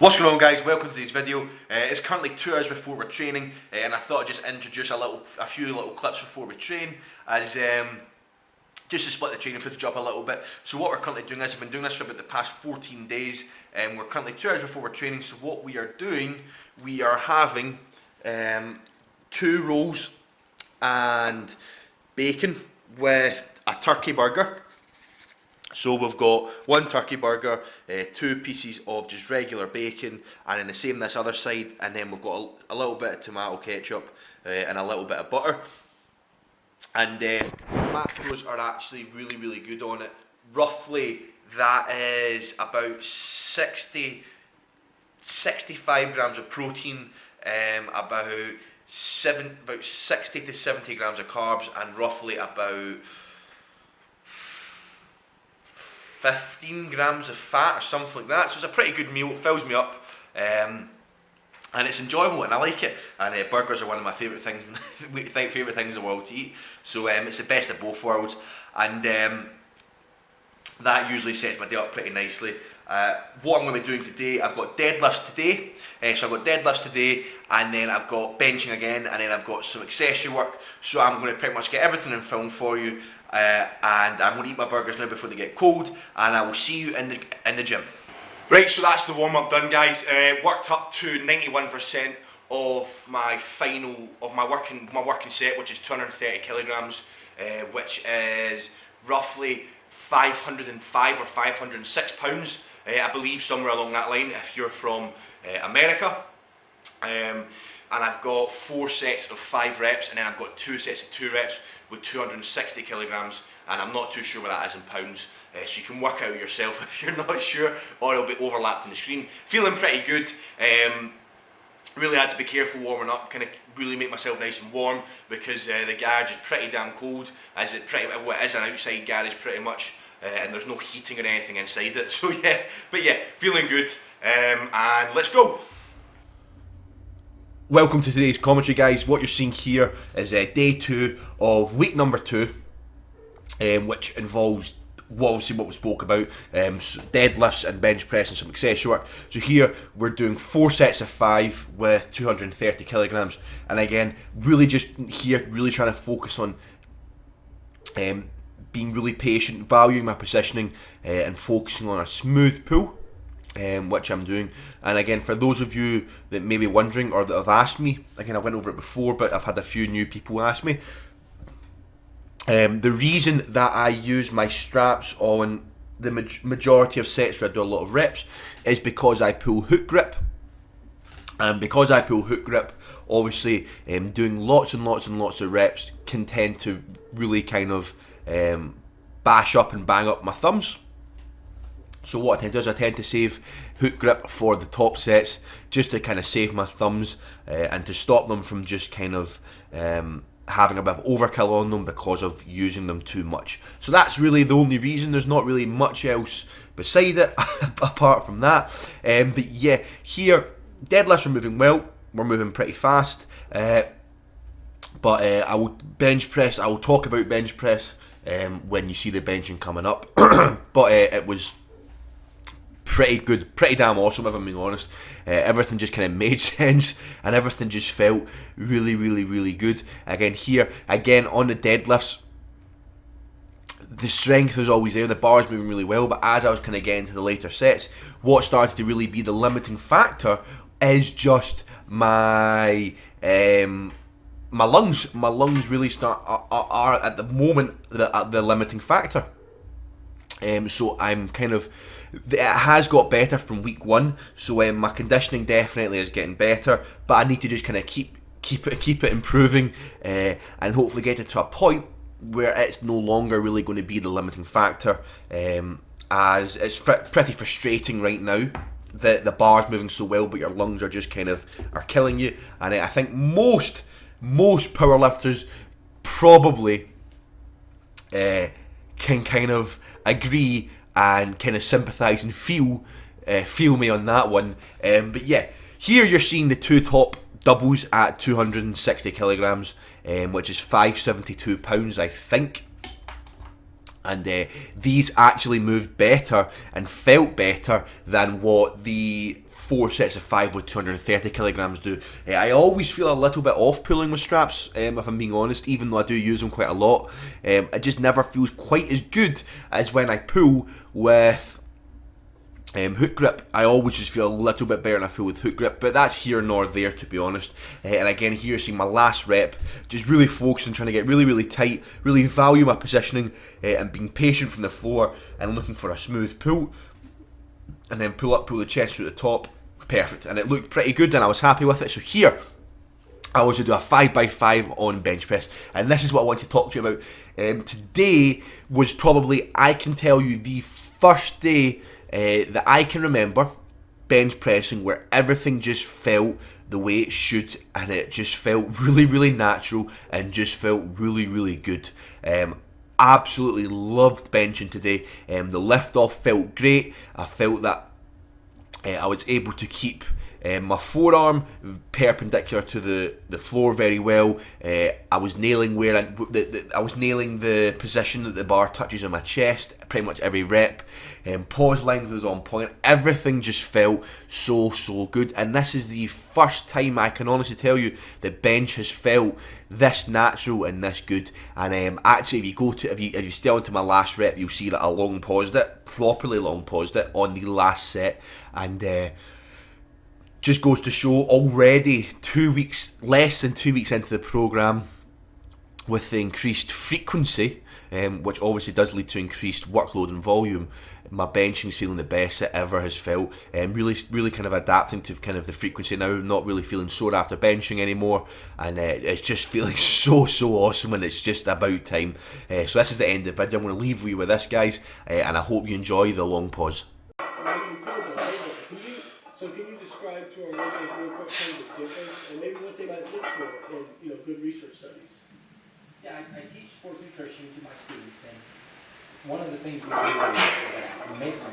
What's going on, guys? Welcome to today's video. It's currently 2 hours before we're training, and I thought I'd just introduce a few little clips before we train, as just to split the training footage up a little bit. So what we're currently doing is, I've been doing this for about the past 14 days, and we're currently 2 hours before we're training. So what we are doing, we are having 2 rolls and bacon with a turkey burger. So we've got 1 turkey burger, 2 pieces of just regular bacon, and then the same this other side, and then we've got a little bit of tomato ketchup and a little bit of butter. And macros are actually really good on it. Roughly that is about 65 grams of protein, about 60 to 70 grams of carbs, and roughly about 15 grams of fat or something like that. So it's a pretty good meal, it fills me up, and it's enjoyable and I like it. And burgers are one of my favourite things favourite things in the world to eat. So it's the best of both worlds, and that usually sets my day up pretty nicely. What I'm going to be doing today, I've got deadlifts today, so I've got deadlifts today, and then I've got benching again, and then I've got some accessory work. So I'm going to pretty much get everything in film for you. And I'm going to eat my burgers now before they get cold, and I will see you in the gym. Right, so that's the warm up done, guys. Worked up to 91% of my working set, which is 230 kilograms, which is roughly 505 or 506 pounds, I believe, somewhere along that line if you're from America. And I've got 4 sets of 5 reps, and then I've got 2 sets of 2 reps with 260 kilograms, and I'm not too sure what that is in pounds, so you can work out yourself if you're not sure, or it'll be overlapped on the screen. Feeling pretty good. Really had to be careful warming up, kind of really make myself nice and warm, because the garage is pretty damn cold, as it is an outside garage pretty much, and there's no heating or anything inside it. So yeah, but yeah, feeling good, and let's go. Welcome to today's commentary, guys. What you're seeing here is day 2 of week number 2, which involves obviously what we spoke about, deadlifts and bench press and some accessory work. So here we're doing 4 sets of 5 with 230 kilograms, and again, really just here, really trying to focus on being really patient, valuing my positioning, and focusing on a smooth pull. Which I'm doing. And again, for those of you that may be wondering or that have asked me, again, I went over it before, but I've had a few new people ask me, the reason that I use my straps on the majority of sets where I do a lot of reps is because I pull hook grip. And because I pull hook grip, obviously doing lots and lots of reps can tend to really kind of bash up and bang up my thumbs. So what I tend to do is I tend to save hook grip for the top sets, just to kind of save my thumbs and to stop them from just kind of having a bit of overkill on them because of using them too much. So that's really the only reason. There's not really much else beside it apart from that. But yeah, here deadlifts are moving well. We're moving pretty fast. But I will bench press. I will talk about bench press when you see the benching coming up. But it was pretty good, pretty damn awesome, if I'm being honest. Everything just kind of made sense, and everything just felt really good. Again on the deadlifts, the strength was always there, the bar's moving really well, but as I was kind of getting to the later sets, what started to really be the limiting factor is just my lungs. My lungs really are at the moment the limiting factor. So I'm kind of, it has got better from week 1, so my conditioning definitely is getting better, but I need to just kind of keep it improving, and hopefully get it to a point where it's no longer really going to be the limiting factor, as it's pretty frustrating right now that the bar's moving so well but your lungs are just kind of are killing you. And I think most powerlifters probably can kind of agree and kind of sympathise and feel me on that one. But yeah, here you're seeing the 2 top doubles at 260 kilograms, which is 572 pounds, I think. and these actually moved better and felt better than what the 4 sets of 5 with 230 kilograms do. I always feel a little bit off pulling with straps, if I'm being honest, even though I do use them quite a lot. It just never feels quite as good as when I pull with hook grip. I always just feel a little bit better when I pull with hook grip, but that's here nor there, to be honest. And again, here seeing my last rep, just really focusing, trying to get really, really tight, really value my positioning, and being patient from the floor and looking for a smooth pull. And then pull up, pull the chest through the top. Perfect. And it looked pretty good and I was happy with it. So here, I was to do a 5x5 on bench press. And this is what I want to talk to you about. Today was probably, I can tell you, the first day that I can remember bench pressing where everything just felt the way it should, and it just felt really, really natural and just felt really, really good. Absolutely loved benching today. The lift off felt great. I felt that I was able to keep my forearm perpendicular to the floor very well. I was nailing where I was nailing the position that the bar touches on my chest pretty much every rep. Pause length was on point. Everything just felt so good. And this is the first time I can honestly tell you that bench has felt this natural and this good. And actually, if you stay on to my last rep, you'll see that I long paused it, properly long paused it on the last set, and just goes to show already less than 2 weeks into the program, with the increased frequency, which obviously does lead to increased workload and volume, my benching's feeling the best it ever has felt. Really kind of adapting to kind of the frequency now, not really feeling sore after benching anymore, and it's just feeling so awesome, and it's just about time. So this is the end of the video. I'm going to leave you with this, guys, and I hope you enjoy the long pause. So can you describe to our listeners real quick kind of the difference and maybe what they might look for in good research studies? Yeah, I teach sports nutrition to my students, and one of the things we do is we make them